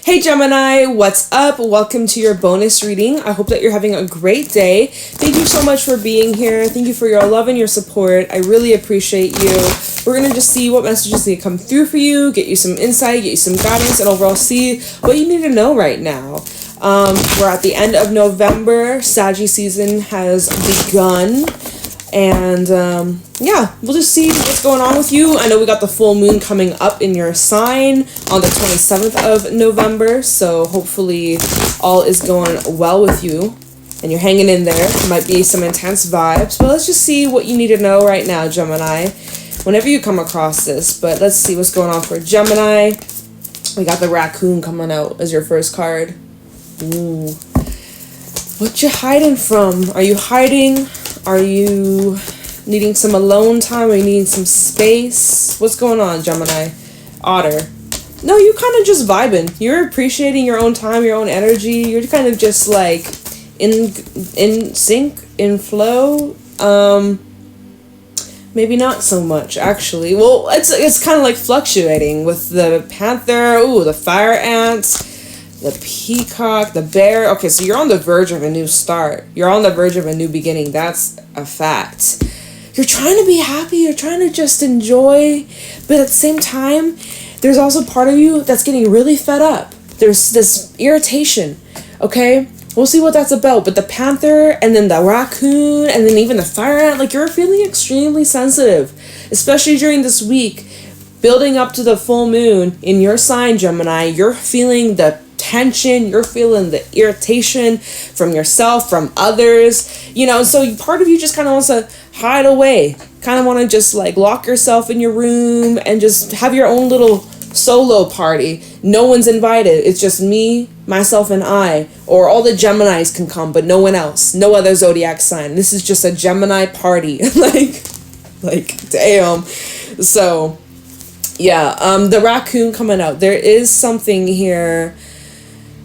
Hey Gemini, what's up? Welcome to your bonus reading. I hope that you're having a great day. Thank you so much for being here. Thank you for your love and your support. I really appreciate you. We're going to just see what messages need to come through for you, get you some insight, get you some guidance, and overall see what you need to know right now. We're at the end of November. Saggy season has begun. And yeah, we'll just see what's going on with you. I know we got the full moon coming up in your sign on the 27th of November. So hopefully all is going well with you and you're hanging in there. Might be some intense vibes, but let's just see what you need to know right now, Gemini, whenever you come across this. But let's see what's going on for Gemini. We got the raccoon coming out as your first card. Ooh. What you hiding from? Are you hiding? Are you needing some alone time? Are you needing some space? What's going on, Gemini? Otter. No, you kind of just vibing. You're appreciating your own time, your own energy. You're kind of just like in sync, in flow. Maybe not so much, actually. Well, it's kind of like fluctuating with the panther, ooh, the fire ants, the peacock, the bear. Okay, so you're on the verge of a new start. You're on the verge of a new beginning. That's a fact. You're trying to be happy. You're trying to just enjoy. But at the same time, there's also part of you that's getting really fed up. There's this irritation, okay? We'll see what that's about. But the panther and then the raccoon and then even the fire ant, like you're feeling extremely sensitive, especially during this week. Building up to the full moon in your sign, Gemini, you're feeling the tension, you're feeling the irritation from yourself, from others, so part of you just kind of wants to hide away, kind of want to just like lock yourself in your room and just have your own little solo party. No one's invited. It's just me, myself, and I, or all the Geminis can come, but no one else, no other zodiac sign. This is just a Gemini party. like damn. So yeah, the raccoon coming out. There is something here.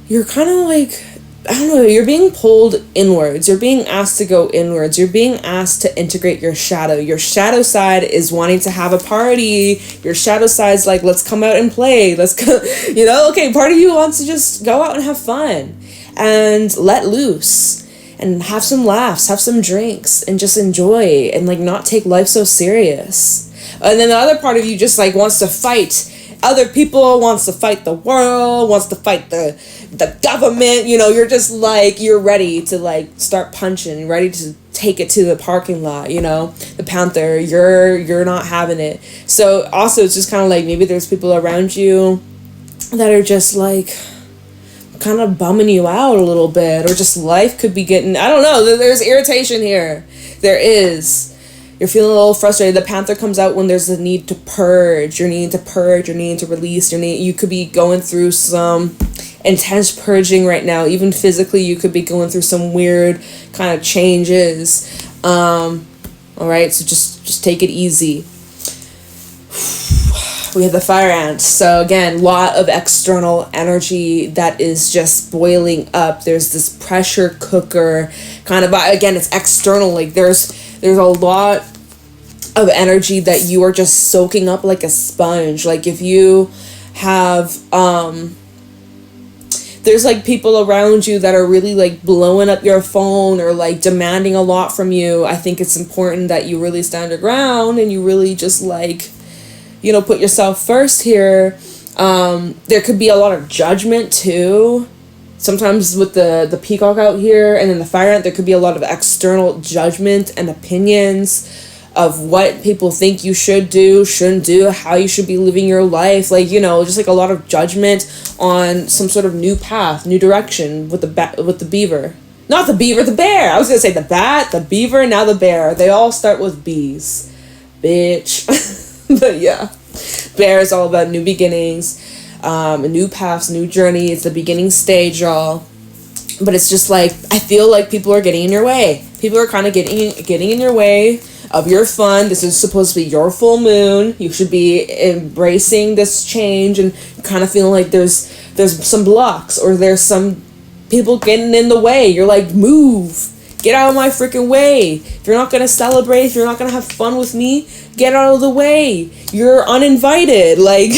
You're kind of like, I don't know, you're being pulled inwards. You're being asked to go inwards. You're being asked to integrate your shadow. Your shadow side is wanting to have a party. Your shadow side's like, let's come out and play. Let's go, okay, part of you wants to just go out and have fun and let loose and have some laughs, have some drinks and just enjoy and like not take life so serious. And then the other part of you just like wants to fight other people, wants to fight the world, wants to fight the government. You're just like, you're ready to like start punching, ready to take it to the parking lot. The panther, you're not having it. So also it's just kind of like maybe there's people around you that are just like kind of bumming you out a little bit, or just life could be getting, I don't know, there's irritation here. There is. You're feeling a little frustrated. The panther comes out when there's a need to purge. You're needing to purge. You're needing to release. You could be going through some intense purging right now. Even physically, you could be going through some weird kind of changes. All right, so just take it easy. We have the fire ant. So again, lot of external energy that is just boiling up. There's this pressure cooker kind of, again, it's external. Like there's a lot of energy that you are just soaking up like a sponge. Like if you have there's like people around you that are really like blowing up your phone or like demanding a lot from you. I think it's important that you really stand your ground and you really just like, put yourself first here. There could be a lot of judgment too. Sometimes with the peacock out here and then the fire ant, there could be a lot of external judgment and opinions of what people think you should do, shouldn't do, how you should be living your life. Like, just like a lot of judgment on some sort of new path, new direction with the beaver. Not the beaver, the bear. I was going to say the bat, the beaver, now the bear. They all start with B's. Bitch. But yeah, bear is all about new beginnings. New paths, new journey. It's the beginning stage, y'all. But it's just like, I feel like people are getting in your way. People are kind of getting in your way of your fun. This is supposed to be your full moon. You should be embracing this change and kind of feeling like there's some blocks or there's some people getting in the way. You're like, move. Get out of my freaking way. If you're not going to celebrate, if you're not going to have fun with me, get out of the way. You're uninvited. Like,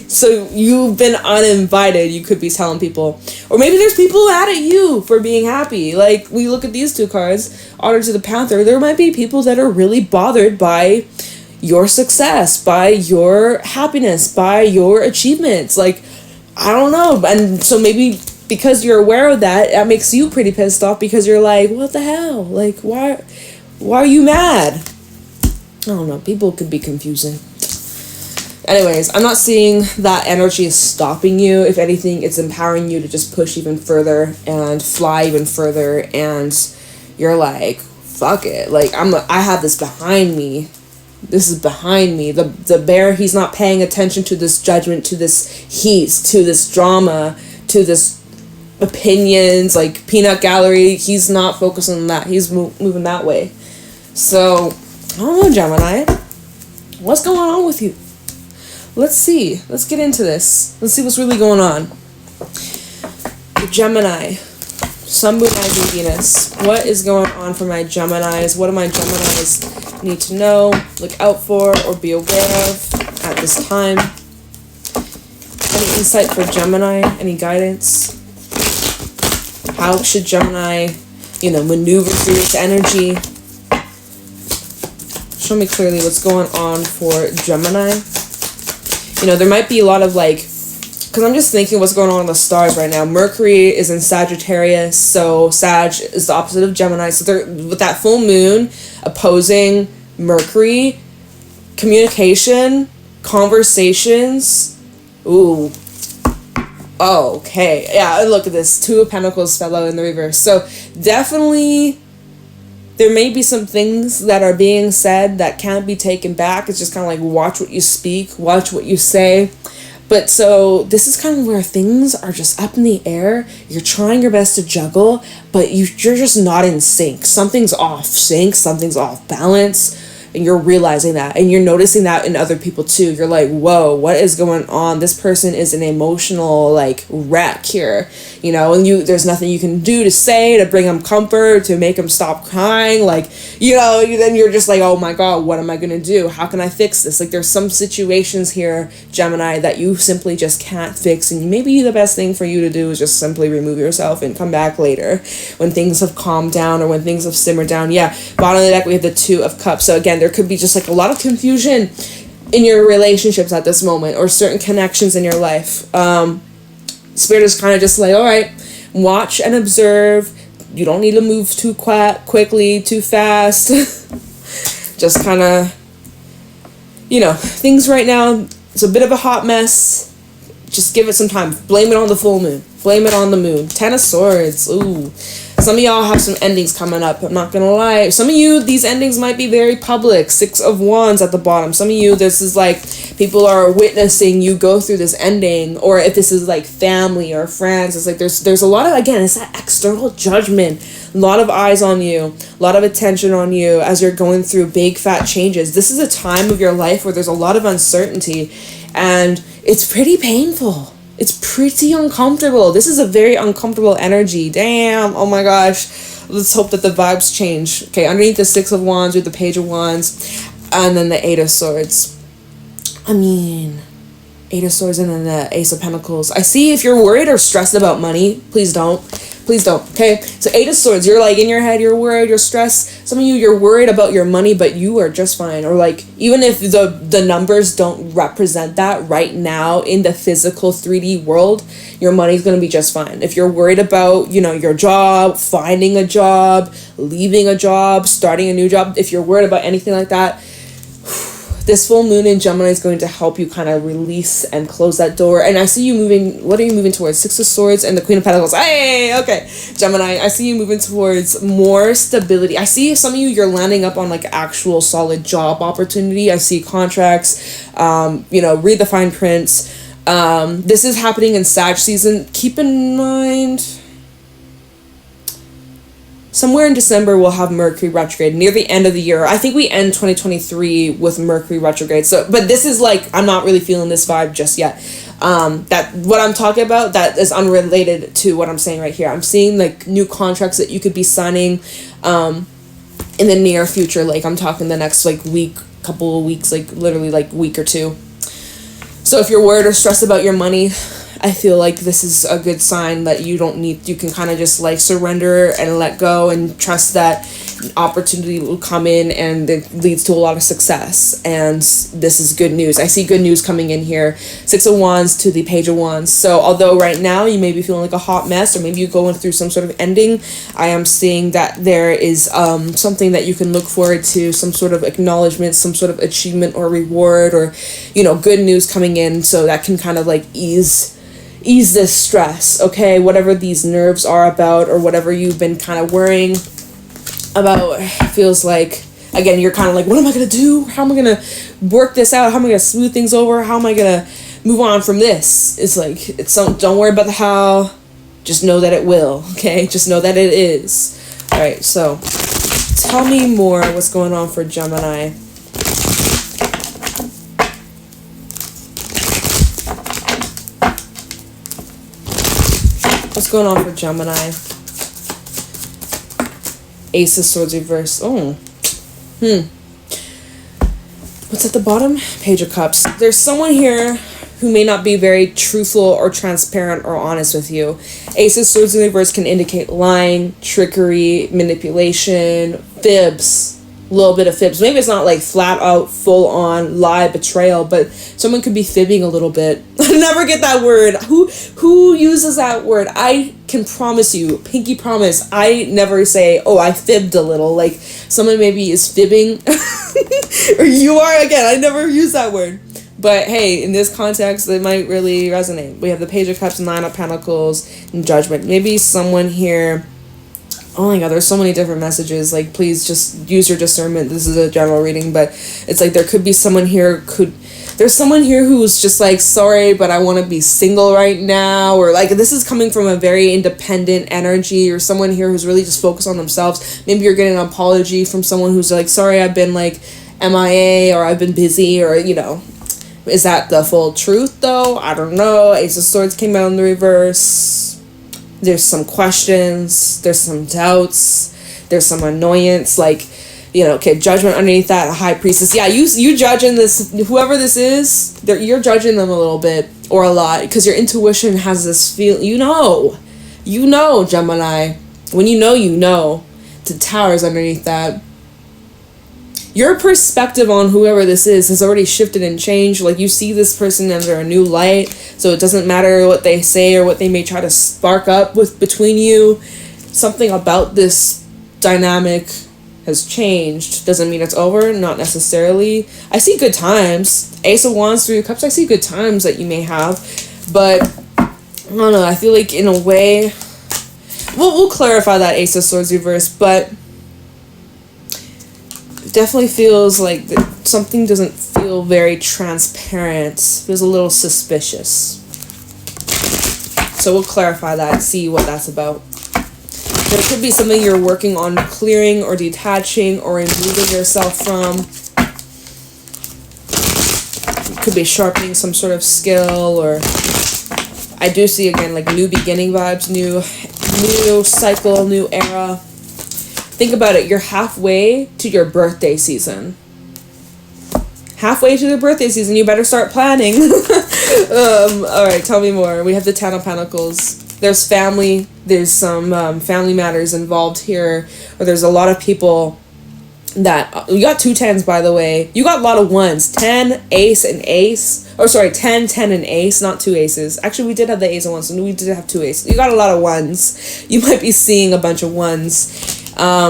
So you've been uninvited, you could be telling people. Or maybe there's people mad at you for being happy. Like, we look at these two cards, Honor to the Panther. There might be people that are really bothered by your success, by your happiness, by your achievements. Like, I don't know. And so maybe because you're aware of that, that makes you pretty pissed off because you're like, what the hell? Like, why are you mad? I don't know. People could be confusing. Anyways, I'm not seeing that energy is stopping you. If anything, it's empowering you to just push even further and fly even further. And you're like, fuck it. Like, I have this behind me. This is behind me. The bear, he's not paying attention to this judgment, to this heat, to this drama, to this opinions, like peanut gallery. He's not focusing on that. He's moving that way. So, I don't know, Gemini. What's going on with you? Let's see. Let's get into this. Let's see what's really going on. Gemini. Sun, Moon, Rising, Venus. What is going on for my Geminis? What do my Geminis need to know, look out for, or be aware of at this time? Any insight for Gemini? Any guidance? How should Gemini, maneuver through its energy? Show me clearly what's going on for Gemini. There might be a lot of because I'm just thinking what's going on in the stars right now. Mercury is in Sagittarius, so Sag is the opposite of Gemini. So they're with that full moon opposing Mercury, communication, conversations. Ooh. Oh, okay. Yeah, look at this. Two of Pentacles fell out in the reverse. So definitely there may be some things that are being said that can't be taken back. It's just kind of like watch what you speak, watch what you say. But so this is kind of where things are just up in the air. You're trying your best to juggle, but you're just not in sync. Something's off sync, something's off balance. And you're realizing that, and you're noticing that in other people too. You're like, whoa, what is going on? This person is an emotional wreck here, and there's nothing you can do to say to bring them comfort, to make them stop crying. Then you're just like, oh my God, what am I gonna do? How can I fix this? There's some situations here, Gemini, that you simply just can't fix, and maybe the best thing for you to do is just simply remove yourself and come back later when things have calmed down or when things have simmered down. Yeah, bottom of the deck we have the Two of Cups. So again, there could be just a lot of confusion in your relationships at this moment, or certain connections in your life. Spirit is kind of just all right, watch and observe. You don't need to move too quickly, too fast. Just kind of, things right now, it's a bit of a hot mess. Just give it some time. Blame it on the full moon. Blame it on the moon. 10 of Swords. Ooh. Some of y'all have some endings coming up. I'm not gonna lie. Some of you, these endings might be very public. 6 of Wands at the bottom. Some of you, this is people are witnessing you go through this ending. Or if this is family or friends, it's there's a lot of, again, it's that external judgment. A lot of eyes on you. A lot of attention on you as you're going through big fat changes. This is a time of your life where there's a lot of uncertainty. And it's pretty painful. It's pretty uncomfortable. This is a very uncomfortable energy. Damn. Oh my gosh. Let's hope that the vibes change. Okay, underneath the 6 of Wands with the Page of Wands and then the 8 of Swords. Eight of Swords and then the Ace of Pentacles. I see if you're worried or stressed about money, please don't. Please don't, okay? So 8 of Swords, you're in your head, you're worried, you're stressed. Some of you, you're worried about your money, but you are just fine. Or even if the numbers don't represent that right now in the physical 3D world, your money's going to be just fine. If you're worried about, your job, finding a job, leaving a job, starting a new job, if you're worried about anything like that, this full moon in Gemini is going to help you kind of release and close that door. And I see you moving, what are you moving towards? 6 of Swords and the Queen of Pentacles. Hey, okay. Gemini, I see you moving towards more stability. I see some of you, you're landing up on actual solid job opportunity. I see contracts, read the fine prints. This is happening in Sag season. Keep in mind, somewhere in December, we'll have Mercury retrograde near the end of the year. I think we end 2023 with Mercury retrograde. So, but this is I'm not really feeling this vibe just yet. That what I'm talking about, that is unrelated to what I'm saying right here. I'm seeing new contracts that you could be signing, in the near future. I'm talking the next week, couple of weeks, literally week or two. So if you're worried or stressed about your money, I feel like this is a good sign that you can kind of just like surrender and let go and trust that opportunity will come in and it leads to a lot of success. And this is good news. I see good news coming in here. 6 of Wands to the Page of Wands. So although right now you may be feeling like a hot mess, or maybe you're going through some sort of ending, I am seeing that there is something that you can look forward to, some sort of acknowledgement, some sort of achievement or reward, or good news coming in, so that can kind of like ease this stress, okay? Whatever these nerves are about, or whatever you've been kind of worrying about, feels like, again, you're kind of like, what am I going to do? How am I going to work this out? How am I going to smooth things over? How am I going to move on from this? It's like, don't worry about the how, just know that it will, okay? Just know that it is. All right, so tell me more what's going on for Gemini. What's going on for Gemini? Ace of Swords reverse. Oh. What's at the bottom? Page of Cups. There's someone here who may not be very truthful or transparent or honest with you. Ace of Swords in reverse can indicate lying, trickery, manipulation, fibs. A little bit of fibs. Maybe it's not like flat out, full on lie, betrayal, but someone could be fibbing a little bit. I never get that word. Who uses that word? I can promise you, pinky promise, I never say, oh, I fibbed a little. Like someone maybe is fibbing, or you are. Again, I never use that word. But hey, in this context, it might really resonate. We have the Page of Cups, 9 of Pentacles, and Judgment. Maybe someone here. Oh my god, there's so many different messages. Like, please just use your discernment. This is a general reading, but it's like there could be someone here there's someone here who's just like, sorry, but I want to be single right now, or like this is coming from a very independent energy, or someone here who's really just focused on themselves. Maybe you're getting an apology from someone who's like, sorry, I've been like MIA, or I've been busy, or is that the full truth though? I don't know. Ace of Swords came out in the reverse. There's some questions, there's some doubts, there's some annoyance, like, okay, Judgment underneath that, High Priestess. Yeah, you judging this, whoever this is, you're judging them a little bit, or a lot, because your intuition has this feel, Gemini. When you know, the Tower's underneath that. Your perspective on whoever this is has already shifted and changed. Like, you see this person under a new light, so it doesn't matter what they say or what they may try to spark up between you. Something about this dynamic has changed. Doesn't mean it's over, not necessarily. I see good times. Ace of Wands, 3 of Cups, I see good times that you may have. But, I don't know, I feel like in a way, we'll clarify that Ace of Swords reverse, but definitely feels like something doesn't feel very transparent. Feels a little suspicious. So we'll clarify that, see what that's about. There could be something you're working on clearing or detaching or removing yourself from. It could be sharpening some sort of skill, or I do see again like new beginning vibes, new cycle, new era. Think about it. You're halfway to your birthday season. Halfway to the birthday season. You better start planning. All right, tell me more. We have the 10 of Pentacles. There's family. There's some family matters involved here. Or there's a lot of people that... you got 2 10s, by the way. You got a lot of 1s. 10, ace, and ace. Or sorry, 10, 10, and ace. Not 2 aces. Actually, we did have the ace of 1s. So we did have 2 aces. You got a lot of 1s. You might be seeing a bunch of 1s. I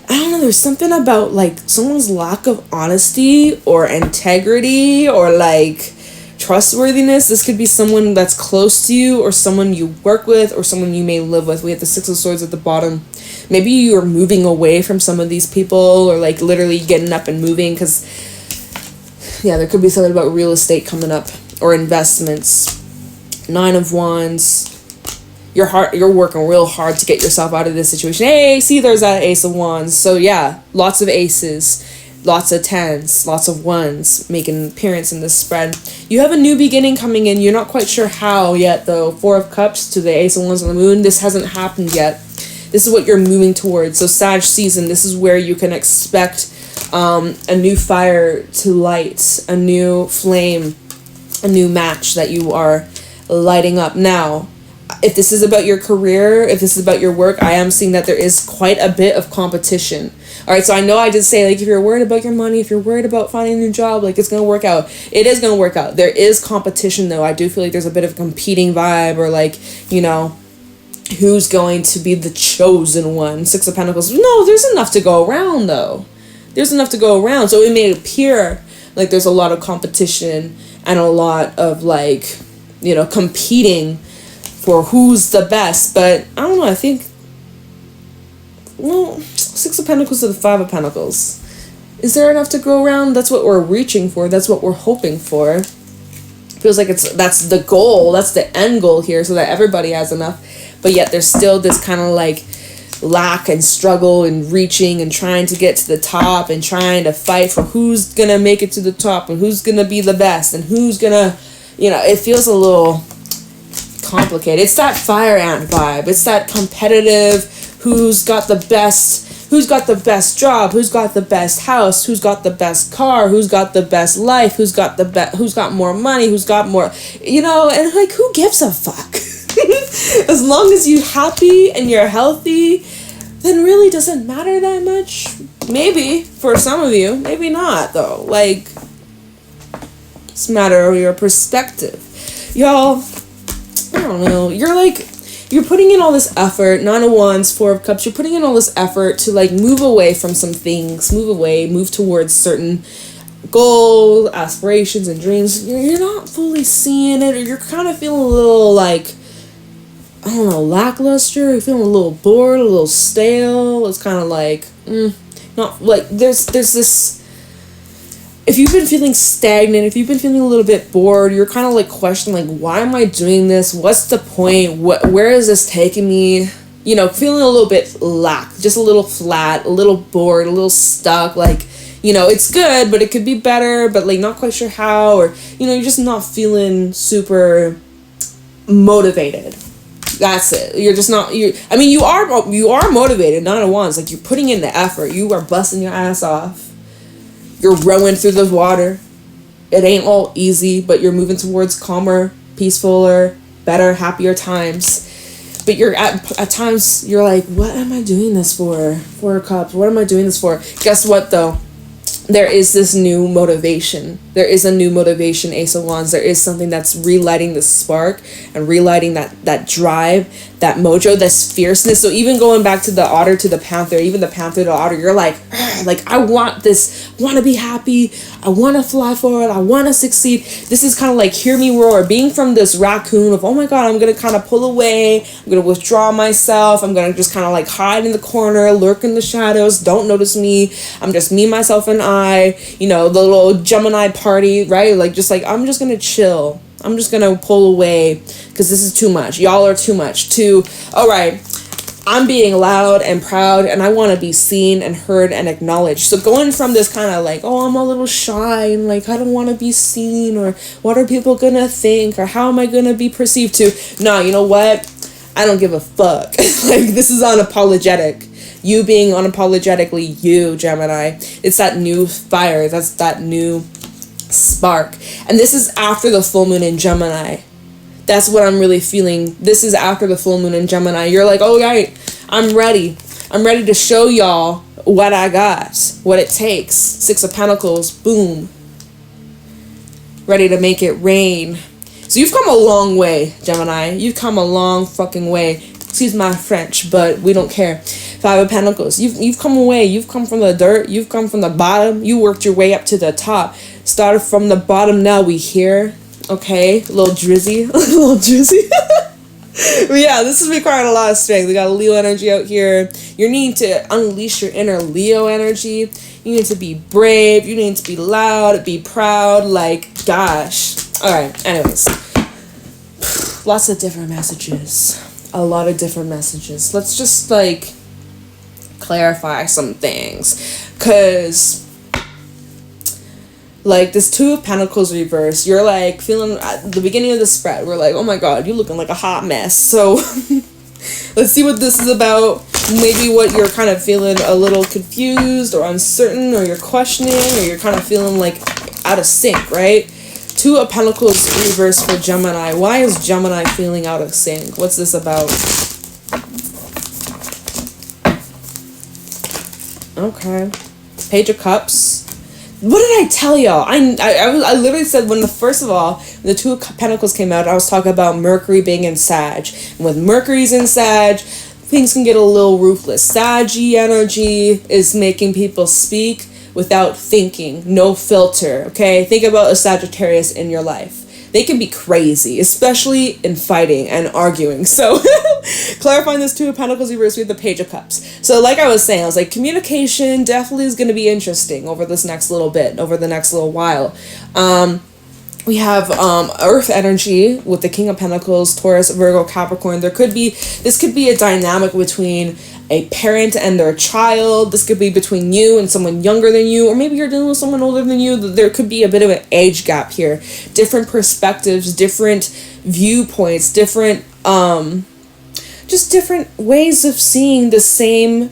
don't know, there's something about like someone's lack of honesty or integrity or like trustworthiness. This could be someone that's close to you, or someone you work with, or someone you may live with. We have the 6 of Swords at the bottom. Maybe you're moving away from some of these people, or like literally getting up and moving, because yeah, there could be something about real estate coming up, or investments. 9 of Wands. You're working real hard to get yourself out of this situation. Hey, see, there's that Ace of Wands. So yeah, lots of aces, lots of 10s, lots of 1s making an appearance in this spread. You have a new beginning coming in. You're not quite sure how yet, though. 4 of Cups to the Ace of Wands on the Moon. This hasn't happened yet. This is what you're moving towards. So Sag season, this is where you can expect a new fire to light, a new flame a new match that you are lighting up. Now, if this is about your career, if this is about your work, I am seeing that there is quite a bit of competition. All right, so I know I did say, like, if you're worried about your money, if you're worried about finding a new job, like, it's going to work out. It is going to work out. There is competition, though. I do feel like there's a bit of a competing vibe, or, like, you know, who's going to be the chosen one? Six of Pentacles. No, there's enough to go around, though. There's enough to go around. So it may appear like there's a lot of competition and a lot of, like, you know, competing for who's the best. But I don't know, I think, well, Six of Pentacles to the Five of Pentacles. Is there enough to go around? That's what we're reaching for. That's what we're hoping for. Feels like that's the goal. That's the end goal here, so that everybody has enough. But yet there's still this kind of, like, lack and struggle and reaching and trying to get to the top and trying to fight for who's gonna make it to the top and who's gonna be the best and who's gonna, you know, it feels a little complicated. It's that fire ant vibe. It's that competitive, who's got the best job, who's got the best house, who's got the best car, who's got the best life, who's got more money, who's got more, you know, and, like, who gives a fuck? As long as you're happy and you're healthy, then really doesn't matter that much. Maybe for some of you, maybe not, though. Like, it's a matter of your perspective. Y'all, I don't know, you're putting in all this effort. Nine of Wands, Four of Cups, you're putting in all this effort to, like, move away from some things, move towards certain goals, aspirations, and dreams. You're not fully seeing it, or you're kind of feeling a little, like, I don't know, lackluster. You're feeling a little bored, a little stale. It's kind of like, not, like, there's this, if you've been feeling stagnant, if you've been feeling a little bit bored, you're kind of, like, questioning, like, why am I doing this? What's the point? Where is this taking me? You know, feeling a little bit just a little flat, a little bored, a little stuck, like, you know, it's good, but it could be better, but, like, not quite sure how, or, you know, you're just not feeling super motivated. That's it. You're just not, you are motivated, Nine of Wands. Like, you're putting in the effort. You are busting your ass off. You're rowing through the water. It ain't all easy, but you're moving towards calmer, peacefuler, better, happier times. But you're at times, you're like, what am I doing this for? Four of Cups, what am I doing this for? Guess what, though? There is this new motivation. There is a new motivation, Ace of Wands. There is something that's relighting the spark and relighting that drive, that mojo, this fierceness. So even going back to the otter to the panther, even the panther to the otter, you're like, I want this, I want to be happy, I want to fly forward, I want to succeed. This is kind of like hear me roar, being from this raccoon of, oh my God, I'm going to kind of pull away, I'm going to withdraw myself, I'm going to just kind of, like, hide in the corner, lurk in the shadows, don't notice me, I'm just me, myself, and I, you know, the little Gemini party, right? Like, just like, I'm just going to chill. I'm just going to pull away because this is too much. Y'all are too much. All right, I'm being loud and proud and I want to be seen and heard and acknowledged. So going from this kind of like, oh, I'm a little shy and, like, I don't want to be seen, or what are people going to think, or how am I going to be perceived, to, no, you know what? I don't give a fuck. Like, this is unapologetic. You being unapologetically you, Gemini. It's that new fire. That's that new spark. And this is after the full moon in Gemini. That's what I'm really feeling. This is after the full moon in Gemini. You're like, oh, right, I'm ready. I'm ready to show y'all what I got, what it takes. Six of Pentacles, boom. Ready to make it rain. So you've come a long way, Gemini. You've come a long fucking way. Excuse my French, but we don't care. Five of Pentacles. You've come away. You've come from the dirt. You've come from the bottom. You worked your way up to the top. Started from the bottom. Now we here. Okay, a little drizzy. A little drizzy. But yeah, this is requiring a lot of strength. We got a Leo energy out here. You need to unleash your inner Leo energy. You need to be brave. You need to be loud. Be proud. Like, gosh. All right. Anyways. Lots of different messages. A lot of different messages. Let's just, like, clarify some things. Because, like, this Two of Pentacles reverse, you're, like, feeling at the beginning of the spread, we're like, oh my God, you're looking like a hot mess. So let's see what this is about. Maybe what you're kind of feeling a little confused or uncertain, or you're questioning, or you're kind of feeling like out of sync, right? Two of Pentacles reverse for Gemini. Why is Gemini feeling out of sync? What's this about? Okay. Page of Cups. What did I tell y'all? I literally said when first of all, when the Two of Pentacles came out, I was talking about Mercury being in Sag. And with Mercury's in Sag, things can get a little ruthless. Saggy energy is making people speak without thinking, no filter, okay? Think about a Sagittarius in your life. They can be crazy, especially in fighting and arguing. So, clarifying this Two of Pentacles reverse with the Page of Cups. So, like I was saying, I was like, communication definitely is going to be interesting over this next little bit, over the next little while. We have Earth energy with the King of Pentacles, Taurus, Virgo, Capricorn. This could be a dynamic between a parent and their child. This could be between you and someone younger than you, or maybe you're dealing with someone older than you. There could be a bit of an age gap here. Different perspectives, different viewpoints, different just different ways of seeing the same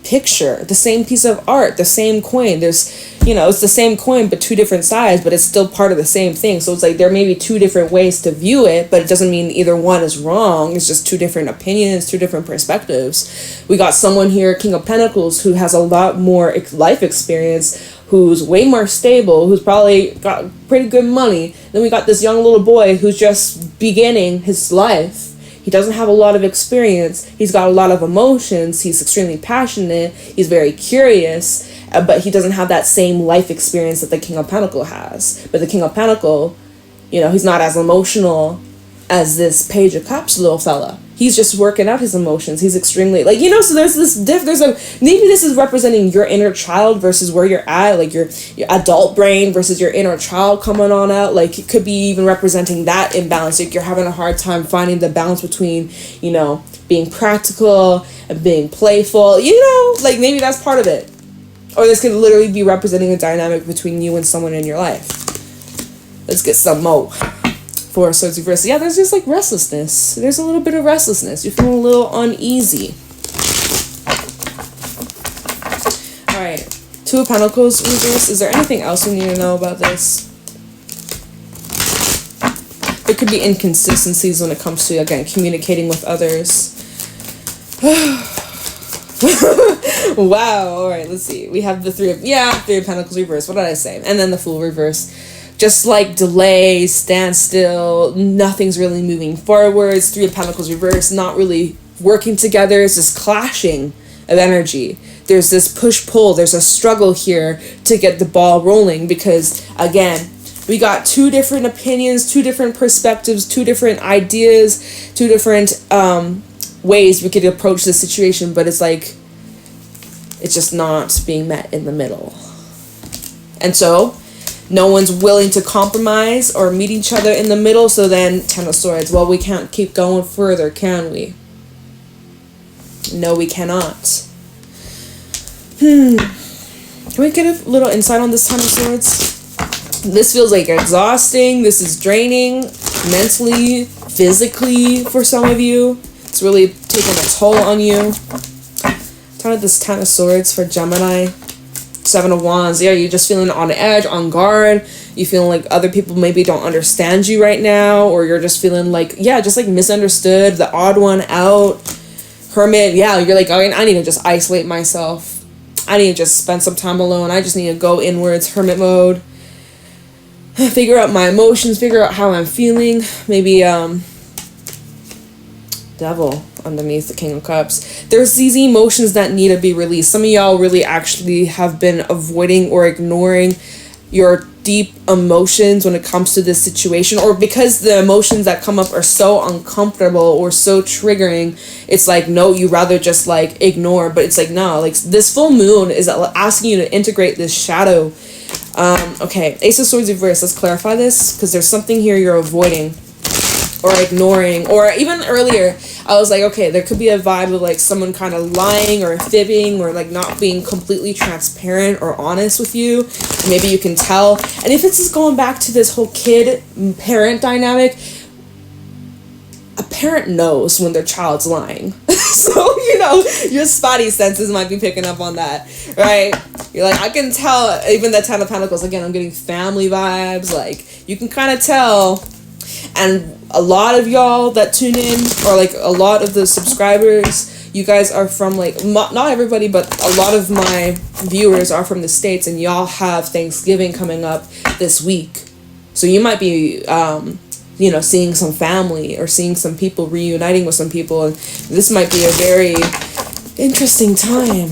picture, the same piece of art, the same coin. There's, it's the same coin but two different sides, but it's still part of the same thing. So it's like there may be two different ways to view it, but it doesn't mean either one is wrong. It's just two different opinions, two different perspectives. We got someone here, King of Pentacles, who has a lot more life experience, who's way more stable, who's probably got pretty good money. Then we got this young little boy who's just beginning his life. He doesn't have a lot of experience. He's got a lot of emotions. He's extremely passionate. He's very curious, but he doesn't have that same life experience that the King of Pentacles has. But the King of Pentacles, he's not as emotional as this Page of Cups little fella. He's just working out his emotions. He's extremely, so there's this maybe this is representing your inner child versus where you're at, like your adult brain versus your inner child coming on out. Like, it could be even representing that imbalance. Like, you're having a hard time finding the balance between, being practical and being playful, like maybe that's part of it. Or this could literally be representing a dynamic between you and someone in your life. Let's get some more. Four of Swords reverse. Yeah, there's just like restlessness. There's a little bit of restlessness. You're feeling a little uneasy. Alright. Two of Pentacles reverse. Is there anything else we need to know about this? There could be inconsistencies when it comes to, again, communicating with others. Wow. Alright, let's see. We have the Three of Pentacles reverse. What did I say? And then the Fool reverse. Just like delay, standstill, nothing's really moving forwards. Three of Pentacles reverse, not really working together. It's just clashing of energy. There's this push-pull. There's a struggle here to get the ball rolling because, again, we got two different opinions, two different perspectives, two different ideas, two different ways we could approach the situation, but it's like, it's just not being met in the middle. And so, no one's willing to compromise or meet each other in the middle, so then Ten of Swords. Well, we can't keep going further, can we? No, we cannot. Can we get a little insight on this Ten of Swords? This feels like exhausting. This is draining mentally, physically for some of you. It's really taking a toll on you. Tell me this Ten of Swords for Gemini. Seven of Wands. Yeah, you're just feeling on edge, on guard. You feeling like other people maybe don't understand you right now, or you're just feeling like, just like misunderstood, the odd one out. Hermit. Yeah, you're like, I need to just isolate myself. I need to just spend some time alone. I just need to go inwards, hermit mode. Figure out my emotions, figure out how I'm feeling. Maybe Devil underneath the King of Cups. There's these emotions that need to be released. Some of y'all really actually have been avoiding or ignoring your deep emotions when it comes to this situation, or because the emotions that come up are so uncomfortable or so triggering, it's like, no, you rather just like ignore. But it's like, no, like this full moon is asking you to integrate this shadow. Okay, Ace of Swords reverse. Let's clarify this, because there's something here you're avoiding or ignoring. Or even earlier, I was like, okay, there could be a vibe of like someone kind of lying or fibbing or like not being completely transparent or honest with you. Maybe you can tell. And if this is going back to this whole kid-parent dynamic, a parent knows when their child's lying. So, you know, your spotty senses might be picking up on that, right? You're like, I can tell, even the Ten of Pentacles, again, I'm getting family vibes, like, you can kind of tell. And a lot of y'all that tune in, or like a lot of the subscribers, you guys are from, like, not everybody, but a lot of my viewers are from the States, and y'all have Thanksgiving coming up this week. So you might be, you know, seeing some family or seeing some people reuniting with some people, and this might be a very interesting time.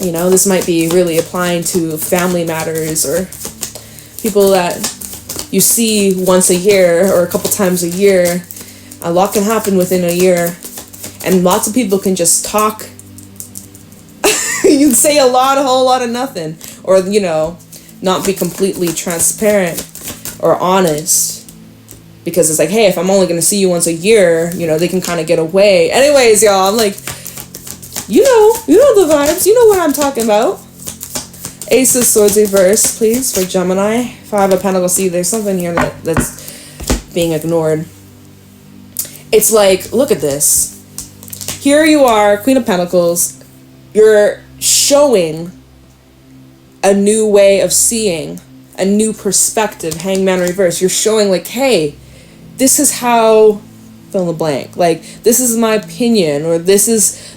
You know, this might be really applying to family matters or people that you see once a year or a couple times a year. A lot can happen within a year, and lots of people can just talk. You can say a whole lot of nothing, or, you know, not be completely transparent or honest. Because it's like, hey, if I'm only going to see you once a year, you know, they can kind of get away. Anyways, y'all, I'm like, you know the vibes. You know what I'm talking about. Ace of Swords reverse, please, for Gemini. Five of Pentacles. See, there's something here that's being ignored. It's like, look at this. Here you are, Queen of Pentacles. You're showing a new way of seeing, a new perspective, Hangman reverse. You're showing, like, hey, this is how, fill in the blank, like, this is my opinion, or this is,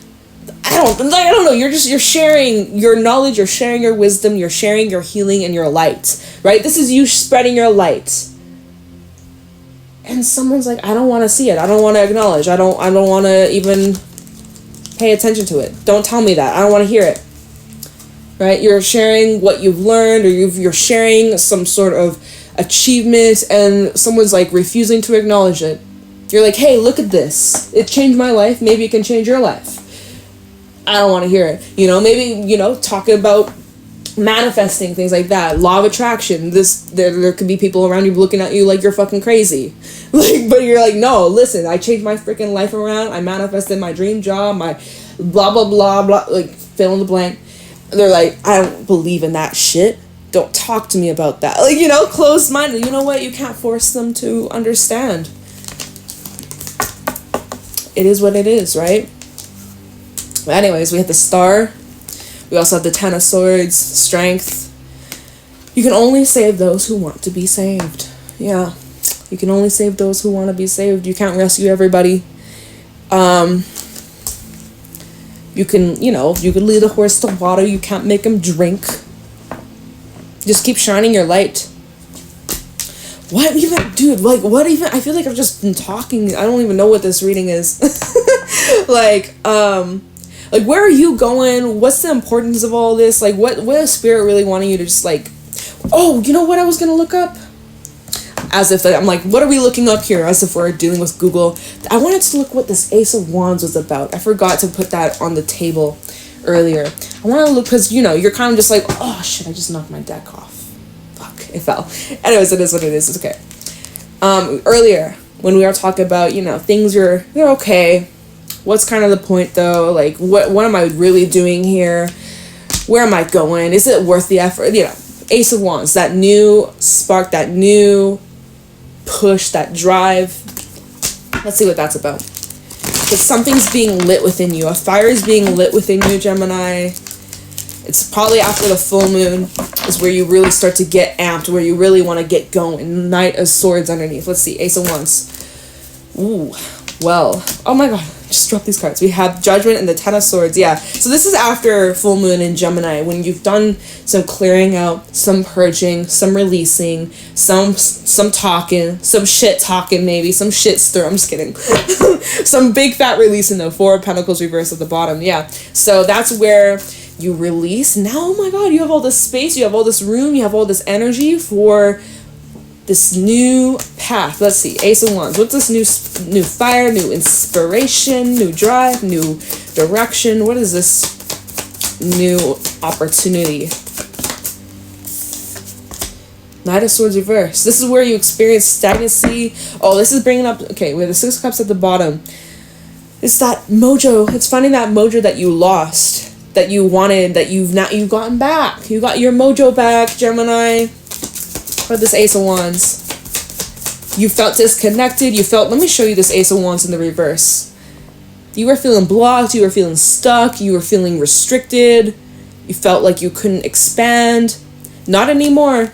I don't know, you're sharing your knowledge, you're sharing your wisdom, you're sharing your healing and your light, right? This is you spreading your light. And someone's like, I don't want to see it, I don't want to acknowledge, I don't want to even pay attention to it. Don't tell me that, I don't want to hear it. Right? You're sharing what you've learned, or you're sharing some sort of achievement, and someone's like refusing to acknowledge it. You're like, hey, look at this. It changed my life. Maybe it can change your life. I don't want to hear it. You know, maybe, you know, talking about manifesting, things like that. Law of attraction. There could be people around you looking at you like you're fucking crazy. Like, but you're like, no, listen, I changed my freaking life around. I manifested my dream job, my blah, blah, blah, blah, like, fill in the blank. They're like, I don't believe in that shit. Don't talk to me about that. Like, you know, closed-minded. You know what? You can't force them to understand. It is what it is, right? But anyways, we have the Star. We also have the Ten of Swords, Strength. You can only save those who want to be saved. Yeah. You can only save those who want to be saved. You can't rescue everybody. You can, you know, you can lead a horse to water. You can't make him drink. Just keep shining your light. What even, dude, like, what even, I feel like I've just been talking. I don't even know what this reading is. Like, where are you going? What's the importance of all this? Like, what is Spirit really wanting you to just, like, oh, you know what I was going to look up? As if, I'm like, what are we looking up here? As if we're dealing with Google. I wanted to look what this Ace of Wands was about. I forgot to put that on the table earlier. I want to look, because, you know, you're kind of just like, oh, shit, I just knocked my deck off. Fuck, it fell. Anyways, it is what it is. It's okay. Earlier, when we were talking about, you know, things are, they're okay. What's kind of the point, though? Like, what am I really doing here? Where am I going? Is it worth the effort? You know, Ace of Wands, that new spark, that new push, that drive. Let's see what that's about. Because something's being lit within you. A fire is being lit within you, Gemini. It's probably after the full moon is where you really start to get amped, where you really want to get going. Knight of Swords underneath. Let's see. Ace of Wands. Ooh. Well. Oh my god. Just drop these cards. We have Judgment and the Ten of Swords. Yeah. So this is after full moon in Gemini, when you've done some clearing out, some purging, some releasing, some talking, some shit talking, maybe some shit stir. I'm just kidding. Some big fat releasing, though. Four of Pentacles reversed at the bottom. Yeah. So that's where you release. Now, oh my god, you have all this space, you have all this room, you have all this energy for this new path. Let's see. Ace of Wands. What's this new fire, new inspiration, new drive, new direction? What is this new opportunity? Knight of Swords reverse. This is where you experience stagnancy. Oh, this is bringing up, okay, we have the Six of Cups at the bottom. It's that mojo. It's finding that mojo that you lost, that you wanted, that you've gotten back. You got your mojo back, Gemini. Or this Ace of Wands. You felt disconnected. You felt, let me show you this Ace of Wands in the reverse. You were feeling blocked, you were feeling stuck, you were feeling restricted, you felt like you couldn't expand. Not anymore.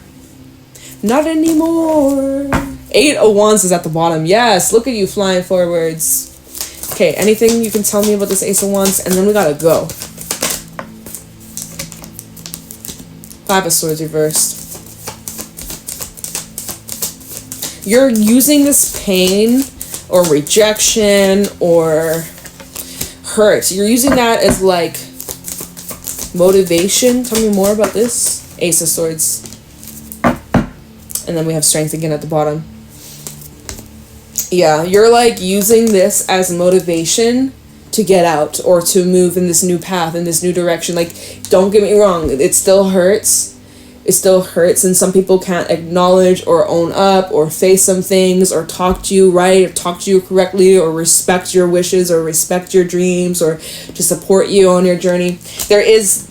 Not anymore. 8 of Wands is at the bottom. Yes, look at you flying forwards. Okay, anything you can tell me about this Ace of Wands? And then we gotta go. 5 of Swords reversed. You're using this pain or rejection or hurt. You're using that as like motivation. Tell me more about this. Ace of Swords. And then we have Strength again at the bottom. Yeah, you're like using this as motivation to get out or to move in this new path, in this new direction. Like, don't get me wrong, it still hurts. It still hurts, and some people can't acknowledge or own up or face some things or talk to you right or talk to you correctly or respect your wishes or respect your dreams or to support you on your journey. There is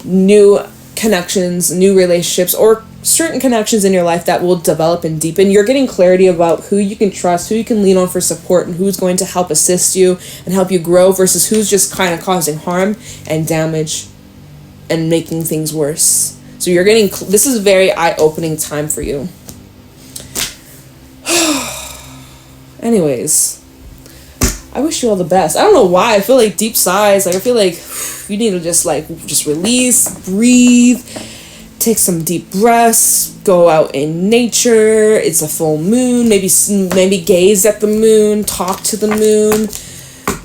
new connections, new relationships, or certain connections in your life that will develop and deepen. You're getting clarity about who you can trust, who you can lean on for support, and who's going to help assist you and help you grow versus who's just kind of causing harm and damage and making things worse. So you're getting, this is a very eye-opening time for you. Anyways, I wish you all the best. I don't know why. I feel like deep sighs. Like, I feel like you need to just release, breathe, take some deep breaths, go out in nature. It's a full moon. Maybe gaze at the moon, talk to the moon,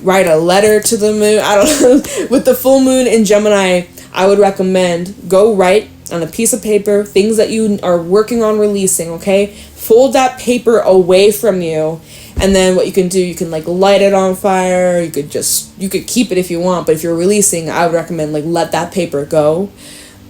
write a letter to the moon. I don't know. With the full moon in Gemini, I would recommend go write on a piece of paper things that you are working on releasing, okay? Fold that paper away from you, and then what you can do, you can like light it on fire. You could keep it if you want, but if you're releasing, I would recommend like let that paper go.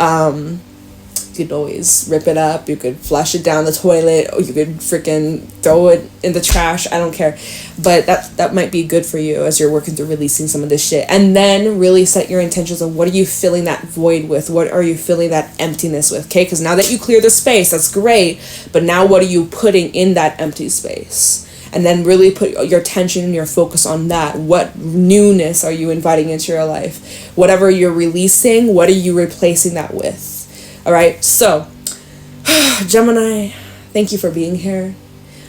You could always rip it up, you could flush it down the toilet, or you could freaking throw it in the trash. I don't care, but that might be good for you as you're working through releasing some of this shit. And then really set your intentions of what are you filling that void with, what are you filling that emptiness with, okay? Because now that you clear the space, that's great, but now what are you putting in that empty space? And then really put your attention and your focus on that. What newness are you inviting into your life? Whatever you're releasing, what are you replacing that with? All right, so Gemini, thank you for being here.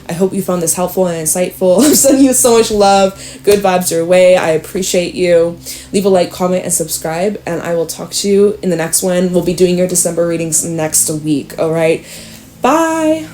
I hope you found this helpful and insightful. I'm sending you so much love, good vibes your way. I appreciate you. Leave a like, comment, and subscribe, and I will talk to you in the next one. We'll be doing your December readings next week. All right, bye.